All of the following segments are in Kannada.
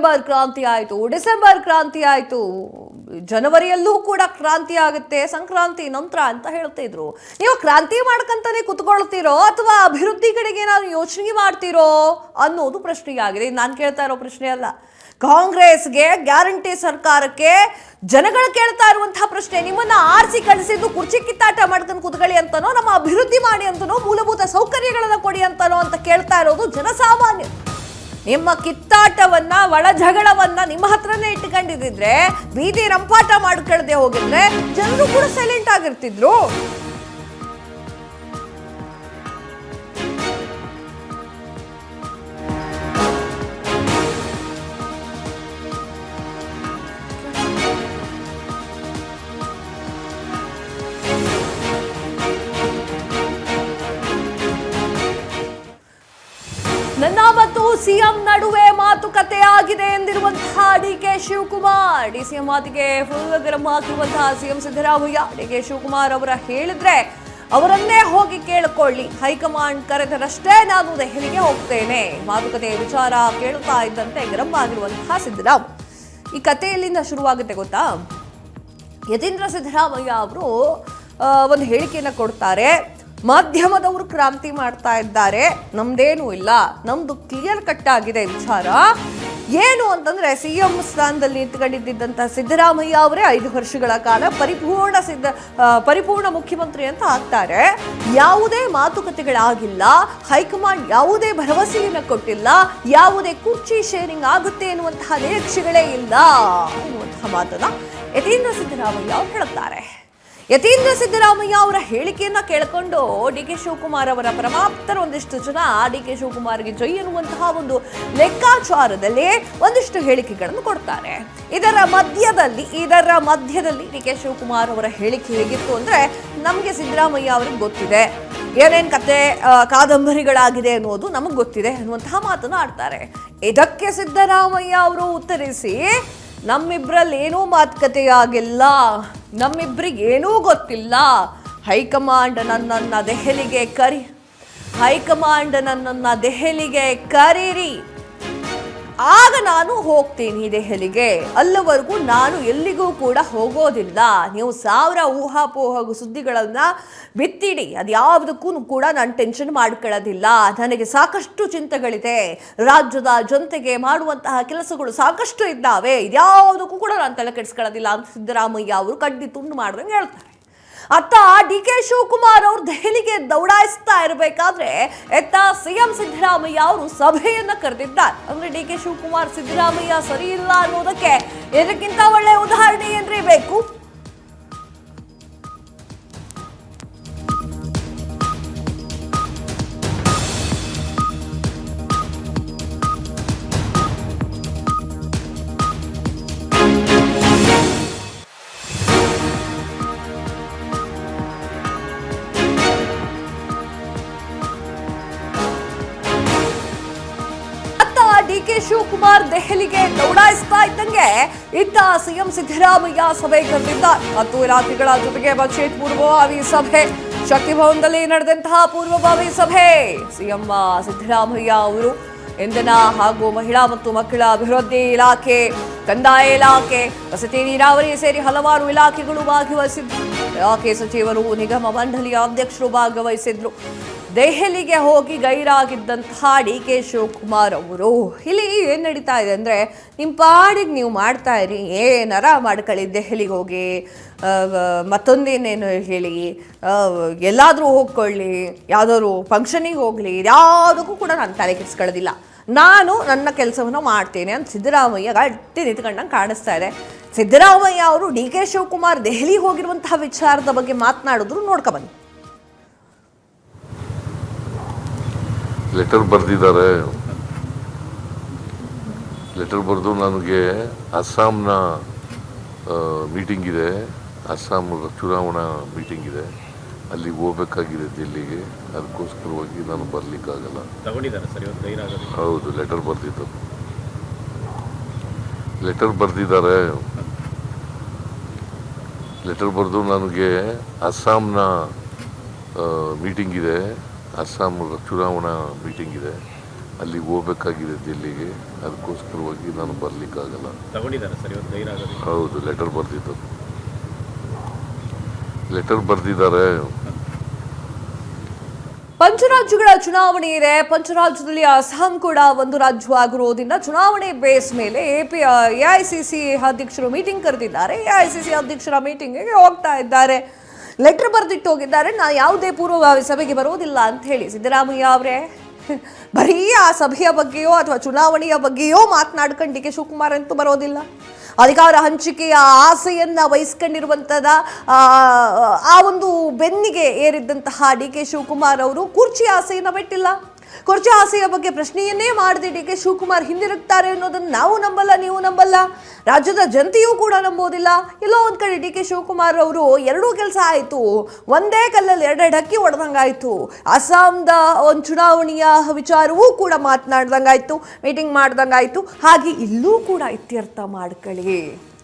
ನವೆಂಬರ್ ಕ್ರಾಂತಿ ಆಯಿತು, ಡಿಸೆಂಬರ್ ಕ್ರಾಂತಿ ಆಯಿತು, ಜನವರಿಯಲ್ಲೂ ಕೂಡ ಕ್ರಾಂತಿ ಆಗುತ್ತೆ, ಸಂಕ್ರಾಂತಿ ನಂತರ ಅಂತ ಹೇಳ್ತಿದ್ರು. ನೀವು ಕ್ರಾಂತಿ ಮಾಡ್ಕಂತಾನೆ ಕುತ್ಕೊಳ್ತೀರೋ ಅಥವಾ ಅಭಿವೃದ್ಧಿ ಕಡೆಗೆ ಏನಾದ್ರು ಯೋಚನೆ ಮಾಡ್ತೀರೋ ಅನ್ನೋದು ಪ್ರಶ್ನೆಯಾಗಿದೆ. ನಾನು ಕೇಳ್ತಾ ಇರೋ ಪ್ರಶ್ನೆ ಅಲ್ಲ. ಕಾಂಗ್ರೆಸ್ಗೆ, ಗ್ಯಾರಂಟಿ ಸರ್ಕಾರಕ್ಕೆ ಜನಗಳು ಕೇಳ್ತಾ ಇರುವಂತಹ ಪ್ರಶ್ನೆ, ನಿಮ್ಮನ್ನ ಆರಿಸಿ ಕಳಿಸಿದ್ದು ಕುರ್ಚಿ ಕಿತ್ತಾಟ ಮಾಡ್ಕೊಂಡು ಕುತ್ಕೊಳ್ಳಿ ಅಂತನೋ, ನಮ್ಮ ಅಭಿವೃದ್ಧಿ ಮಾಡಿ ಅಂತನೋ, ಮೂಲಭೂತ ಸೌಕರ್ಯಗಳನ್ನ ಕೊಡಿ ಅಂತನೋ ಅಂತ ಕೇಳ್ತಾ ಇರೋದು ಜನಸಾಮಾನ್ಯ. ನಿಮ್ಮ ಕಿತ್ತಾಟವನ್ನ, ಒಳ ಜಗಳವನ್ನ ನಿಮ್ಮ ಹತ್ರನೇ ಇಟ್ಕೊಂಡಿದ್ರೆ, ಬೀದಿ ರಂಪಾಟ ಮಾಡ್ಕೊಳ್ಳದೆ ಹೋಗಿದ್ರೆ ಜನರು ಕೂಡ ಸೈಲೆಂಟ್ ಆಗಿರ್ತಿದ್ರು. ನನ್ನ ಮತ್ತು ಸಿಎಂ ನಡುವೆ ಮಾತುಕತೆ ಆಗಿದೆ ಎಂದಿರುವಂತಹ ಡಿಕೆ ಶಿವಕುಮಾರ್. ಡಿಸಿಎಂ ಮಾತಿಗೆ ಫುಲ್ ಗರಂ ಹಾಕಿರುವಂತಹ ಸಿಎಂ ಸಿದ್ದರಾಮಯ್ಯ. ಡಿಕೆ ಶಿವಕುಮಾರ್ ಅವರ ಹೇಳಿದ್ರೆ ಅವರನ್ನೇ ಹೋಗಿ ಕೇಳಿಕೊಳ್ಳಿ, ಹೈಕಮಾಂಡ್ ಕರೆದರಷ್ಟೇ ನಾನು ದೆಹಲಿಗೆ ಹೋಗ್ತೇನೆ. ಮಾತುಕತೆ ವಿಚಾರ ಕೇಳುತ್ತಾ ಇದ್ದಂತೆ ಗರಂ ಆಗಿರುವಂತಹ ಸಿದ್ದರಾಮಯ್ಯ. ಈ ಕತೆ ಎಲ್ಲಿಂದ ಶುರುವಾಗುತ್ತೆ ಗೊತ್ತಾ? ಯತೀಂದ್ರ ಸಿದ್ದರಾಮಯ್ಯ ಅವರು ಒಂದು ಹೇಳಿಕೆಯನ್ನು ಕೊಡ್ತಾರೆ. ಮಾಧ್ಯಮದವರು ಕ್ರಾಂತಿ ಮಾಡ್ತಾ ಇದ್ದಾರೆ, ನಮ್ದೇನೂ ಇಲ್ಲ, ನಮ್ದು ಕ್ಲಿಯರ್ ಕಟ್ ಆಗಿದೆ ವಿಚಾರ. ಏನು ಅಂತಂದ್ರೆ, ಸಿಎಂ ಸ್ಥಾನದಲ್ಲಿ ನಿಂತ್ಕೊಂಡಿದ್ದಂಥ ಸಿದ್ದರಾಮಯ್ಯ ಅವರೇ 5 ವರ್ಷಗಳ ಕಾಲ ಪರಿಪೂರ್ಣ ಮುಖ್ಯಮಂತ್ರಿ ಅಂತ ಆಗ್ತಾರೆ. ಯಾವುದೇ ಮಾತುಕತೆಗಳಾಗಿಲ್ಲ, ಹೈಕಮಾಂಡ್ ಯಾವುದೇ ಭರವಸೆಯನ್ನು ಕೊಟ್ಟಿಲ್ಲ, ಯಾವುದೇ ಕುರ್ಚಿ ಶೇರಿಂಗ್ ಆಗುತ್ತೆ ಎನ್ನುವಂತಹ ನಿರೀಕ್ಷೆಗಳೇ ಇಲ್ಲ ಎನ್ನುವಂತಹ ಮಾತನ್ನ ಯತೀಂದ್ರ ಸಿದ್ದರಾಮಯ್ಯ ಅವರು ಹೇಳುತ್ತಾರೆ. ಯತೀಂದ್ರ ಸಿದ್ದರಾಮಯ್ಯ ಅವರ ಹೇಳಿಕೆಯನ್ನ ಕೇಳಿಕೊಂಡು ಡಿಕೆ ಶಿವಕುಮಾರ್ ಅವರ ಪರಮಾಪ್ತರು ಒಂದಿಷ್ಟು ಜನ ಡಿಕೆ ಶಿವಕುಮಾರ್ಗೆ ಜೈ ಎನ್ನುವಂತಹ ಒಂದು ಲೆಕ್ಕಾಚಾರದಲ್ಲಿ ಒಂದಿಷ್ಟು ಹೇಳಿಕೆಗಳನ್ನು ಕೊಡ್ತಾರೆ. ಇದರ ಮಧ್ಯದಲ್ಲಿ ಡಿಕೆ ಶಿವಕುಮಾರ್ ಅವರ ಹೇಳಿಕೆ ಹೇಗಿತ್ತು ಅಂದ್ರೆ, ನಮಗೆ ಸಿದ್ದರಾಮಯ್ಯ ಅವ್ರಿಗೆ ಗೊತ್ತಿದೆ, ಏನೇನ್ ಕತೆ ಕಾದಂಬರಿಗಳಾಗಿದೆ ಅನ್ನೋದು ನಮಗೆ ಗೊತ್ತಿದೆ ಅನ್ನುವಂತಹ ಮಾತನ್ನು ಆಡ್ತಾರೆ. ಇದಕ್ಕೆ ಸಿದ್ದರಾಮಯ್ಯ ಅವರು ಉತ್ತರಿಸಿ, ನಮ್ಮಿಬ್ರಲ್ಲಿ ಏನೂ ಮಾತುಕತೆಯಾಗಿಲ್ಲ, ನಮ್ಮಿಬ್ರಿಗೇನೂ ಗೊತ್ತಿಲ್ಲ, ಹೈಕಮಾಂಡ್ ನನ್ನನ್ನು ದೆಹಲಿಗೆ ಕರೀರಿ, ಆಗ ನಾನು ಹೋಗ್ತೀನಿ ದೆಹಲಿಗೆ, ಅಲ್ಲಿವರೆಗೂ ನಾನು ಎಲ್ಲಿಗೂ ಕೂಡ ಹೋಗೋದಿಲ್ಲ. ನೀವು 1000 ಊಹಾಪೋಹ ಸುದ್ದಿಗಳನ್ನ ಬಿತ್ತಿಡಿ, ಅದ್ಯಾವುದಕ್ಕೂ ಕೂಡ ನಾನು ಟೆನ್ಷನ್ ಮಾಡ್ಕೊಳ್ಳೋದಿಲ್ಲ. ನನಗೆ ಸಾಕಷ್ಟು ಚಿಂತೆಗಳಿದೆ, ರಾಜ್ಯದ ಜನತೆಗೆ ಮಾಡುವಂತಹ ಕೆಲಸಗಳು ಸಾಕಷ್ಟು ಇದ್ದಾವೆ, ಇದ್ಯಾವುದಕ್ಕೂ ಕೂಡ ನಾನು ತಲೆ ಕೆಡಿಸ್ಕೊಳ್ಳೋದಿಲ್ಲ ಅಂತ ಸಿದ್ದರಾಮಯ್ಯ ಅವರು ಕಡ್ಡಿ ತುಂಡು ಮಾಡ್ದಂಗೆ ಹೇಳ್ತಾರೆ. ಅತ್ತ ಡಿಕೆ ಶಿವಕುಮಾರ್ ಅವರು ದೆಹಲಿಗೆ ದೌಡಾಯಿಸ್ತಾ ಇರಬೇಕಾದ್ರೆ ಎತ್ತ ಸಿಎಂ ಸಿದ್ದರಾಮಯ್ಯ ಅವರು ಸಭೆಯನ್ನ ಕರೆದಿದ್ದಾರೆ. ಅಂದ್ರೆ ಡಿಕೆ ಶಿವಕುಮಾರ್ ಸಿದ್ದರಾಮಯ್ಯ ಸರಿ ಇಲ್ಲ ಅನ್ನೋದಕ್ಕೆ ಇದಕ್ಕಿಂತ ಒಳ್ಳೆ ಉದಾಹರಣೆ ಏನ್ರಿ ಬೇಕು? ಡಿಕೆ ಶಿವಕುಮಾರ್ ದೆಹಲಿಗೆ ದೌಡಾಯಿಸ್ತಾ ಇದ್ದಂಗೆ ಇತ್ತ ಸಿಎಂ ಸಿದ್ದರಾಮಯ್ಯ ಸಭೆ ಕರೆದಿದ್ದಾರೆ. 10 ಇಲಾಖೆಗಳ ಜೊತೆಗೆ ಬಜೆಟ್ ಪೂರ್ವಭಾವಿ ಸಭೆ, ಶಕ್ತಿ ಭವನದಲ್ಲಿ ನಡೆದಂತಹ ಪೂರ್ವಭಾವಿ ಸಭೆ. ಸಿಎಂ ಸಿದ್ದರಾಮಯ್ಯ ಅವರು ಇಂಧನ ಹಾಗೂ ಮಹಿಳಾ ಮತ್ತು ಮಕ್ಕಳ ಅಭಿವೃದ್ಧಿ ಇಲಾಖೆ, ಕಂದಾಯ ಇಲಾಖೆ, ವಸತಿ ನೀರಾವರಿ ಸೇರಿ ಹಲವಾರು ಇಲಾಖೆಗಳು ಭಾಗವಹಿಸಿದ್ರು. ಇಲಾಖೆ ಸಚಿವರು, ನಿಗಮ ಮಂಡಳಿಯ ಅಧ್ಯಕ್ಷರು ಭಾಗವಹಿಸಿದ್ರು. ದೆಹಲಿಗೆ ಹೋಗಿ ಗೈರಾಗಿದ್ದಂತಹ ಡಿಕೆ ಶಿವಕುಮಾರ್ ಅವರು ಇಲ್ಲಿ ಏನು ನಡೀತಾ ಇದೆ ಅಂದರೆ, ನಿಮ್ಮ ಪಾಡಿಗೆ ನೀವು ಮಾಡ್ತಾ ಇರಿ, ಏನಾರ ಮಾಡ್ಕೊಳ್ಳಿ, ದೆಹಲಿಗೆ ಹೋಗಿ ಮತ್ತೊಂದೇನೇನು ಹೇಳಿ, ಎಲ್ಲಾದರೂ ಹೋಗ್ಕೊಳ್ಳಿ, ಯಾವುದಾದ್ರು ಫಂಕ್ಷನಿಗೆ ಹೋಗಲಿ, ಯಾವುದಕ್ಕೂ ಕೂಡ ನಾನು ತಲೆ ಕೆಡಿಸ್ಕೊಳ್ಳೋದಿಲ್ಲ, ನಾನು ನನ್ನ ಕೆಲಸವನ್ನು ಮಾಡ್ತೇನೆ ಅಂತ ಸಿದ್ದರಾಮಯ್ಯ ಗಟ್ಟಿ ನಿಂತ್ಕೊಂಡಂಗೆ ಕಾಣಿಸ್ತಾ ಇದೆ. ಸಿದ್ದರಾಮಯ್ಯ ಅವರು ಡಿಕೆ ಶಿವಕುಮಾರ್ ದೆಹಲಿ ಹೋಗಿರುವಂತಹ ವಿಚಾರದ ಬಗ್ಗೆ ಮಾತನಾಡಿದ್ರು, ನೋಡ್ಕೊಬನ್ನಿ. ಲೆಟರ್ ಬರೆದಿದ್ದಾರೆ. ಲೆಟರ್ ಬರೆದು ನನಗೆ ಅಸ್ಸಾಂನ ಮೀಟಿಂಗ್ ಇದೆ, ಅಸ್ಸಾಂ ಚುನಾವಣಾ ಮೀಟಿಂಗ್ ಇದೆ, ಅಲ್ಲಿಗೆ ಹೋಗ್ಬೇಕಾಗಿದೆ ದಿಲ್ಲಿಗೆ, ಅದಕ್ಕೋಸ್ಕರವಾಗಿ ನಾನು ಬರಲಿಕ್ಕಾಗಲ್ಲ. ಹೌದು, ಲೆಟರ್ ಬರೆದಿದ್ದು. ಲೆಟರ್ ಬರೆದು ನನಗೆ ಅಸ್ಸಾಂನ ಮೀಟಿಂಗ್ ಇದೆ, ಅಸ್ಸಾಂ ಚುನಾವಣಾ ಮೀಟಿಂಗ್ ಇದೆ, ಅಲ್ಲಿಗೆ ಹೋಗ್ಬೇಕಾಗಿದೆ ದಿಲ್ಲಿಗೆ. ಅದಕ್ಕೋಸ್ಕರವಾಗಿ ನಾನು ಬರಲಿಕ್ಕಾಗಲ್ಲ. ತಗೊಂಡಿದ್ದಾರೆ ಸರ್ ಇವತ್ತು ಗೈರ್ ಆಗೋದು? ಹೌದು, ಲೆಟರ್ ಬರೆದಿದ್ದಾರೆ. ಪಂಚರಾಜ್ಯಗಳ ಚುನಾವಣೆ ಇದೆ. ಪಂಚರಾಜ್ಯದಲ್ಲಿ ಅಸ್ಸಾಂ ಕೂಡ ಒಂದು ರಾಜ್ಯವಾಗಿರೋದ್ರಿಂದ ಚುನಾವಣೆ ಬೇಸ್ ಮೇಲೆ ಎಐಸಿಸಿ ಅಧ್ಯಕ್ಷರು ಮೀಟಿಂಗ್ ಕರೆದಿದ್ದಾರೆ. ಎಐಸಿಸಿ ಅಧ್ಯಕ್ಷರ ಮೀಟಿಂಗಿಗೆ ಹೋಗ್ತಾ ಇದ್ದಾರೆ. ಲೆಟರ್ ಬರೆದಿಟ್ಟು ಹೋಗಿದ್ದಾರೆ. ನಾನು ಯಾವುದೇ ಪೂರ್ವಭಾವಿ ಸಭೆಗೆ ಬರೋದಿಲ್ಲ ಅಂತ ಹೇಳಿ ಸಿದ್ದರಾಮಯ್ಯ ಅವರೇ ಬರೀ ಆ ಸಭೆಯ ಬಗ್ಗೆಯೋ ಅಥವಾ ಚುನಾವಣೆಯ ಬಗ್ಗೆಯೋ ಮಾತನಾಡ್ಕೊಂಡು ಡಿ ಕೆ ಶಿವಕುಮಾರ್ ಅಂತೂ ಬರೋದಿಲ್ಲ. ಅಧಿಕಾರ ಹಂಚಿಕೆಯ ಆಸೆಯನ್ನ ವಹಿಸ್ಕೊಂಡಿರುವಂಥದ ಆ ಒಂದು ಬೆನ್ನಿಗೆ ಏರಿದ್ದಂತಹ ಡಿ ಕೆ ಶಿವಕುಮಾರ್ ಅವರು ಕುರ್ಚಿ ಆಸೆಯನ್ನ ಬಿಟ್ಟಿಲ್ಲ. ಕುರ್ಚಿ ಆಸೆಯ ಬಗ್ಗೆ ಪ್ರಶ್ನೆಯನ್ನೇ ಮಾಡದೆ ಡಿ ಕೆ ಶಿವಕುಮಾರ್ ಹಿಂದಿರುಗ್ತಾರೆ ಅನ್ನೋದನ್ನು ನಾವು ನಂಬಲ್ಲ, ನೀವು ನಂಬಲ್ಲ, ರಾಜ್ಯದ ಜನತೆಯೂ ಕೂಡ ನಂಬೋದಿಲ್ಲ. ಎಲ್ಲೋ ಒಂದ್ ಕಡೆ ಡಿ ಕೆ ಶಿವಕುಮಾರ್ ಅವರು ಎರಡೂ ಕೆಲಸ ಆಯಿತು, ಒಂದೇ ಕಲ್ಲಲ್ಲಿ ಎರಡೆರಡು ಹಕ್ಕಿ ಹೊಡೆದಂಗಾಯ್ತು. ಅಸ್ಸಾಂದ ಒಂದು ಚುನಾವಣೆಯ ವಿಚಾರವೂ ಕೂಡ ಮಾತನಾಡ್ದಂಗಾಯ್ತು, ಮೀಟಿಂಗ್ ಮಾಡ್ದಂಗಾಯ್ತು. ಹಾಗೆ ಇಲ್ಲೂ ಕೂಡ ಇತ್ಯರ್ಥ ಮಾಡ್ಕೊಳ್ಳಿ.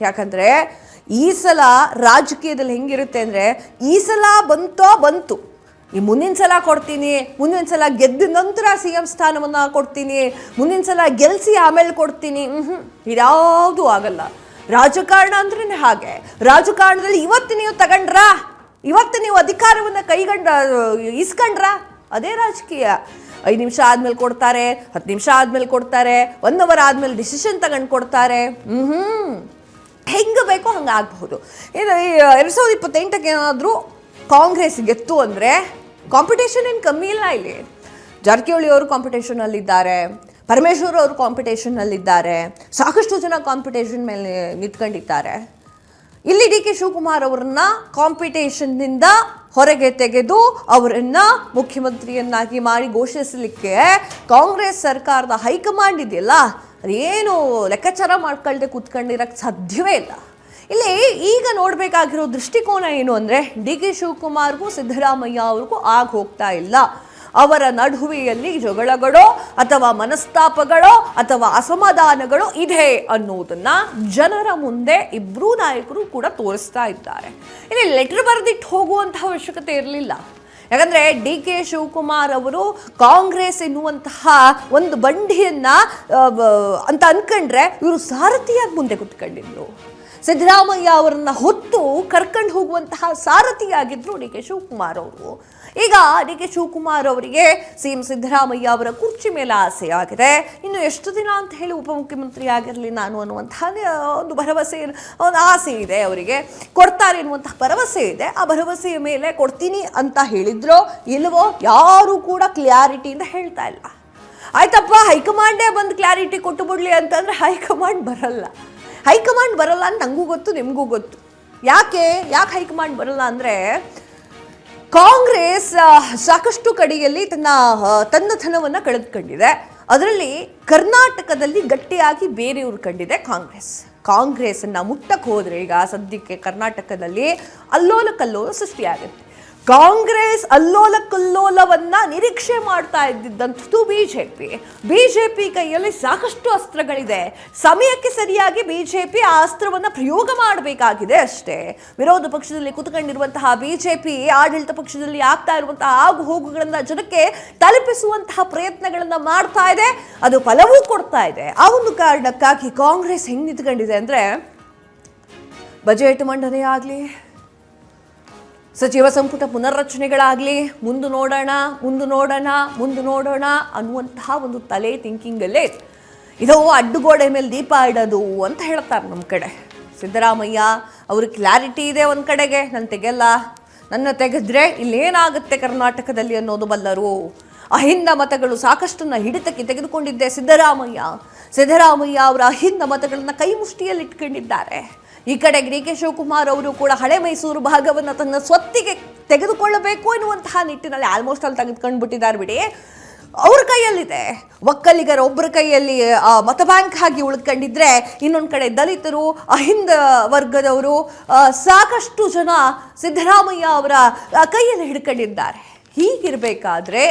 ಯಾಕಂದ್ರೆ ಈ ಸಲ ರಾಜಕೀಯದಲ್ಲಿ ಹೆಂಗಿರುತ್ತೆ ಅಂದ್ರೆ, ಈ ಸಲ ಬಂತು, ಈ ಮುಂದಿನ ಸಲ ಕೊಡ್ತೀನಿ, ಮುಂದಿನ ಸಲ ಗೆದ್ದ ನಂತರ CM ಸ್ಥಾನವನ್ನು ಕೊಡ್ತೀನಿ, ಮುಂದಿನ ಸಲ ಗೆಲ್ಲಿಸಿ ಆಮೇಲೆ ಕೊಡ್ತೀನಿ, ಇದ್ಯಾವುದೂ ಆಗಲ್ಲ. ರಾಜಕಾರಣ ಅಂದ್ರೆ ಹಾಗೆ. ರಾಜಕಾರಣದಲ್ಲಿ ಇವತ್ತು ನೀವು ತಗೊಂಡ್ರಾ, ಇವತ್ತು ನೀವು ಅಧಿಕಾರವನ್ನು ಇಸ್ಕೊಂಡ್ರ, ಅದೇ ರಾಜಕೀಯ. 5 ನಿಮಿಷ ಆದ್ಮೇಲೆ ಕೊಡ್ತಾರೆ, 10 ನಿಮಿಷ ಆದ್ಮೇಲೆ ಕೊಡ್ತಾರೆ, 1 ಅವರ್ ಆದ್ಮೇಲೆ ಡಿಸಿಷನ್ ತಗೊಂಡು ಕೊಡ್ತಾರೆ. ಹೆಂಗೆ ಬೇಕೋ ಹಂಗೆ ಆಗಬಹುದು. ಇದು 2028ಕ್ಕೆ ಏನಾದರೂ ಕಾಂಗ್ರೆಸ್ ಗೆತ್ತು ಅಂದರೆ ಕಾಂಪಿಟೇಷನ್ ಏನು ಕಮ್ಮಿ ಇಲ್ಲ. ಇಲ್ಲಿ ಜಾರಕಿಹೊಳಿ ಅವರು ಕಾಂಪಿಟೇಷನಲ್ಲಿದ್ದಾರೆ, ಪರಮೇಶ್ವರ್ ಅವರು ಕಾಂಪಿಟೇಷನ್ನಲ್ಲಿದ್ದಾರೆ, ಸಾಕಷ್ಟು ಜನ ಕಾಂಪಿಟೇಷನ್ ಮೇಲೆ ನಿಂತ್ಕೊಂಡಿದ್ದಾರೆ. ಇಲ್ಲಿ ಡಿ ಕೆ ಶಿವಕುಮಾರ್ ಅವರನ್ನ ಕಾಂಪಿಟೇಷನ್ನಿಂದ ಹೊರಗೆ ತೆಗೆದು ಅವರನ್ನ ಮುಖ್ಯಮಂತ್ರಿಯನ್ನಾಗಿ ಮಾಡಿ ಘೋಷಿಸಲಿಕ್ಕೆ ಕಾಂಗ್ರೆಸ್ ಸರ್ಕಾರದ ಹೈಕಮಾಂಡ್ ಇದೆಯಲ್ಲ, ಅದೇನು ಲೆಕ್ಕಾಚಾರ ಮಾಡ್ಕೊಳ್ದೆ ಕೂತ್ಕೊಂಡಿರಕ್ಕೆ ಸಾಧ್ಯವೇ ಇಲ್ಲ. ಇಲ್ಲಿ ಈಗ ನೋಡಬೇಕಾಗಿರೋ ದೃಷ್ಟಿಕೋನ ಏನು ಅಂದರೆ, ಡಿ ಕೆ ಶಿವಕುಮಾರ್ಗೂ ಸಿದ್ದರಾಮಯ್ಯ ಅವ್ರಿಗೂ ಹೋಗ್ತಾ ಇಲ್ಲ. ಅವರ ನಡುವೆಯಲ್ಲಿ ಜಗಳಗಳೋ ಅಥವಾ ಮನಸ್ತಾಪಗಳೋ ಅಥವಾ ಅಸಮಾಧಾನಗಳೋ ಇದೆ ಅನ್ನೋದನ್ನ ಜನರ ಮುಂದೆ ಇಬ್ಬರೂ ನಾಯಕರು ಕೂಡ ತೋರಿಸ್ತಾ ಇದ್ದಾರೆ. ಇಲ್ಲಿ ಲೆಟರ್ ಬರೆದಿಟ್ಟು ಹೋಗುವಂತಹ ಅವಶ್ಯಕತೆ ಇರಲಿಲ್ಲ. ಯಾಕಂದ್ರೆ ಡಿ ಕೆ ಶಿವಕುಮಾರ್ ಅವರು ಕಾಂಗ್ರೆಸ್ ಎನ್ನುವಂತಹ ಒಂದು ಬಂಡಿಯನ್ನ ಅಂತ ಅನ್ಕೊಂಡ್ರೆ ಇವರು ಸಾರಥಿಯಾಗಿ ಮುಂದೆ ಕುತ್ಕೊಂಡಿದ್ರು. ಸಿದ್ದರಾಮಯ್ಯ ಅವರನ್ನ ಹೊತ್ತು ಕರ್ಕೊಂಡು ಹೋಗುವಂತಹ ಸಾರಥಿಯಾಗಿದ್ರು ಡಿ ಕೆ ಶಿವಕುಮಾರ್ ಅವರು. ಈಗ ಡಿ ಕೆ ಶಿವಕುಮಾರ್ ಅವರಿಗೆ CM ಸಿದ್ದರಾಮಯ್ಯ ಅವರ ಕುರ್ಚಿ ಮೇಲೆ ಆಸೆ ಆಗಿದೆ. ಇನ್ನು ಎಷ್ಟು ದಿನ ಅಂತ ಹೇಳಿ ಉಪಮುಖ್ಯಮಂತ್ರಿ ಆಗಿರಲಿ ನಾನು ಅನ್ನುವಂತಹ ಒಂದು ಭರವಸೆ, ಒಂದು ಆಸೆ ಇದೆ ಅವರಿಗೆ. ಕೊಡ್ತಾರೆ ಎನ್ನುವಂತಹ ಭರವಸೆ ಇದೆ. ಆ ಭರವಸೆಯ ಮೇಲೆ ಕೊಡ್ತೀನಿ ಅಂತ ಹೇಳಿದ್ರೋ ಇಲ್ವೋ ಯಾರು ಕೂಡ ಕ್ಲಾರಿಟಿಯಿಂದ ಹೇಳ್ತಾ ಇಲ್ಲ. ಆಯ್ತಪ್ಪ, ಹೈಕಮಾಂಡೇ ಬಂದು ಕ್ಲಾರಿಟಿ ಕೊಟ್ಟು ಬಿಡ್ಲಿ ಅಂತಂದ್ರೆ ಹೈಕಮಾಂಡ್ ಬರಲ್ಲ ಅಂತ ನಂಗೂ ಗೊತ್ತು, ನಿಮಗೂ ಗೊತ್ತು. ಯಾಕೆ ಹೈಕಮಾಂಡ್ ಬರಲ್ಲ ಅಂದರೆ, ಕಾಂಗ್ರೆಸ್ ಸಾಕಷ್ಟು ಕಡೆಯಲ್ಲಿ ತನ್ನತನವನ್ನು ಕಳೆದುಕೊಂಡಿದೆ. ಅದರಲ್ಲಿ ಕರ್ನಾಟಕದಲ್ಲಿ ಗಟ್ಟಿಯಾಗಿ ಬೇರೆಯವರು ಕಂಡಿದೆ ಕಾಂಗ್ರೆಸ್ಸನ್ನು ಮುಟ್ಟಕ್ಕೆ ಹೋದರೆ ಈಗ ಸದ್ಯಕ್ಕೆ ಕರ್ನಾಟಕದಲ್ಲಿ ಅಲ್ಲೋಲ ಕಲ್ಲೋಲ ಸೃಷ್ಟಿಯಾಗುತ್ತೆ. ಕಾಂಗ್ರೆಸ್ ಅಲ್ಲೋಲ ಕಲ್ಲೋಲವನ್ನ ನಿರೀಕ್ಷೆ ಮಾಡ್ತಾ ಇದ್ದಿದ್ದಂಥದ್ದು ಬಿಜೆಪಿ ಕೈಯಲ್ಲಿ ಸಾಕಷ್ಟು ಅಸ್ತ್ರಗಳಿದೆ. ಸಮಯಕ್ಕೆ ಸರಿಯಾಗಿ ಬಿಜೆಪಿ ಆ ಅಸ್ತ್ರವನ್ನ ಪ್ರಯೋಗ ಮಾಡಬೇಕಾಗಿದೆ ಅಷ್ಟೇ. ವಿರೋಧ ಪಕ್ಷದಲ್ಲಿ ಕುತ್ಕೊಂಡಿರುವಂತಹ ಬಿಜೆಪಿ ಆಡಳಿತ ಪಕ್ಷದಲ್ಲಿ ಆಗ್ತಾ ಇರುವಂತಹ ಆಗು ಹೋಗುಗಳನ್ನ ಜನಕ್ಕೆ ತಲುಪಿಸುವಂತಹ ಪ್ರಯತ್ನಗಳನ್ನ ಮಾಡ್ತಾ ಇದೆ. ಅದು ಫಲವೂ ಕೊಡ್ತಾ ಇದೆ. ಆ ಒಂದು ಕಾರಣಕ್ಕಾಗಿ ಕಾಂಗ್ರೆಸ್ ಹೆಂಗ್ ನಿಂತ್ಕೊಂಡಿದೆ ಅಂದ್ರೆ, ಬಜೆಟ್ ಮಂಡನೆ ಆಗಲಿ, ಸಚಿವ ಸಂಪುಟ ಪುನರ್ರಚನೆಗಳಾಗಲಿ, ಮುಂದೆ ನೋಡೋಣ ಅನ್ನುವಂತಹ ಒಂದು ತಲೆ ಥಿಂಕಿಂಗಲ್ಲೇ ಇದು ಅಡ್ಡುಗೋಡೆ ಮೇಲೆ ದೀಪ ಇಡೋದು ಅಂತ ಹೇಳ್ತಾರೆ ನಮ್ಮ ಕಡೆ. ಸಿದ್ದರಾಮಯ್ಯ ಅವ್ರಿಗೆ ಕ್ಲಾರಿಟಿ ಇದೆ ಒಂದು ಕಡೆಗೆ, ನನ್ನ ತೆಗೆದ್ರೆ ಇಲ್ಲೇನಾಗುತ್ತೆ ಕರ್ನಾಟಕದಲ್ಲಿ ಅನ್ನೋದು ಬಲ್ಲರು. ಅಹಿಂದ ಮತಗಳು ಸಾಕಷ್ಟನ್ನ ಹಿಡಿತಕ್ಕೆ ತೆಗೆದುಕೊಂಡಿದ್ದೆ ಸಿದ್ದರಾಮಯ್ಯ ಅವರ ಅಹಿಂದ ಮತಗಳನ್ನ ಕೈ ಮುಷ್ಟಿಯಲ್ಲಿ ಇಟ್ಕೊಂಡಿದ್ದಾರೆ. ಈ ಕಡೆ ಡಿ ಕೆ ಶಿವಕುಮಾರ್ ಅವರು ಕೂಡ ಹಳೆ ಮೈಸೂರು ಭಾಗವನ್ನು ತನ್ನ ಸ್ವತ್ತಿಗೆ ತೆಗೆದುಕೊಳ್ಳಬೇಕು ಎನ್ನುವಂತಹ ನಿಟ್ಟಿನಲ್ಲಿ ಆಲ್ಮೋಸ್ಟ್ ಅಲ್ಲಿ ತೆಗೆದುಕೊಂಡು ಬಿಟ್ಟಿದ್ದಾರೆ ಬಿಡಿ. ಅವ್ರ ಕೈಯಲ್ಲಿದೆ. ಒಕ್ಕಲಿಗರ ಒಬ್ಬರ ಕೈಯಲ್ಲಿ ಮತ ಬ್ಯಾಂಕ್ ಆಗಿ ಉಳ್ಕೊಂಡಿದ್ರೆ, ಇನ್ನೊಂದು ಕಡೆ ದಲಿತರು, ಅಹಿಂದ ವರ್ಗದವರು, ಸಾಕಷ್ಟು ಜನ ಸಿದ್ದರಾಮಯ್ಯ ಅವರ ಕೈಯಲ್ಲಿ ಹಿಡ್ಕೊಂಡಿದ್ದಾರೆ. ಹೀಗಿರಬೇಕಾದ್ರೆ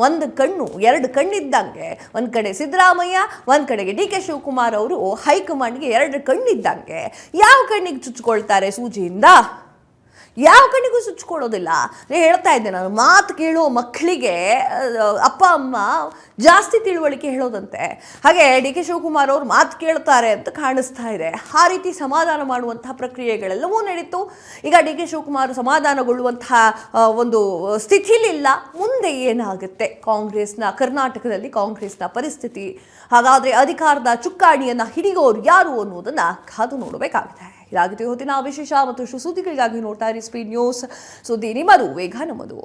ಒಂದು ಕಣ್ಣು ಎರಡು ಕಣ್ಣಿದ್ದಂಗೆ, ಒಂದು ಕಡೆ ಸಿದ್ದರಾಮಯ್ಯ, ಒಂದು ಕಡೆಗೆ ಡಿ ಕೆ ಶಿವಕುಮಾರ್ ಅವರು ಹೈಕಮಾಂಡ್ಗೆ ಎರಡು ಕಣ್ಣಿದ್ದಂಗೆ ಯಾವ ಕಣ್ಣಿಗೆ ಚುಚ್ಕೊಳ್ತಾರೆ ಸೂಜಿಯಿಂದ? ಯಾವ ಕಣ್ಣಿಗೂ ಸುಚ್ಕೊಳ್ಳೋದಿಲ್ಲ. ಹೇಳ್ತಾ ಇದ್ದೆ ನಾನು, ಮಾತು ಕೇಳುವ ಮಕ್ಕಳಿಗೆ ಅಪ್ಪ ಅಮ್ಮ ಜಾಸ್ತಿ ತಿಳುವಳಿಕೆ ಹೇಳೋದಂತೆ. ಹಾಗೆ ಡಿ ಕೆ ಶಿವಕುಮಾರ್ ಅವರು ಮಾತು ಕೇಳ್ತಾರೆ ಅಂತ ಕಾಣಿಸ್ತಾ ಇದೆ. ಆ ರೀತಿ ಸಮಾಧಾನ ಮಾಡುವಂತಹ ಪ್ರಕ್ರಿಯೆಗಳೆಲ್ಲವೂ ನಡೀತು. ಈಗ ಡಿ ಕೆ ಶಿವಕುಮಾರ್ ಸಮಾಧಾನಗೊಳ್ಳುವಂತಹ ಒಂದು ಸ್ಥಿತಿಲಿಲ್ಲ. ಮುಂದೆ ಏನಾಗುತ್ತೆ ಕರ್ನಾಟಕದಲ್ಲಿ ಕಾಂಗ್ರೆಸ್ನ ಪರಿಸ್ಥಿತಿ, ಹಾಗಾದ್ರೆ ಅಧಿಕಾರದ ಚುಕ್ಕಾಣಿಯನ್ನ ಹಿಡಿಯೋರು ಯಾರು ಅನ್ನೋದನ್ನ ಕಾದು ನೋಡಬೇಕಾಗಿದೆ. ಇದಾಗಿದೆ ಹೊತ್ತಿನ ವಿಶೇಷ. ಮತ್ತಷ್ಟು ಸುದ್ದಿಗಳಿಗಾಗಿ ನೋಡ್ತಾ ಇರಿ ಸ್ಪೀಡ್ ನ್ಯೂಸ್. ಸುದ್ದಿ ನಿಮ್ಮದು, ವೇಗ ನಮ್ಮದು.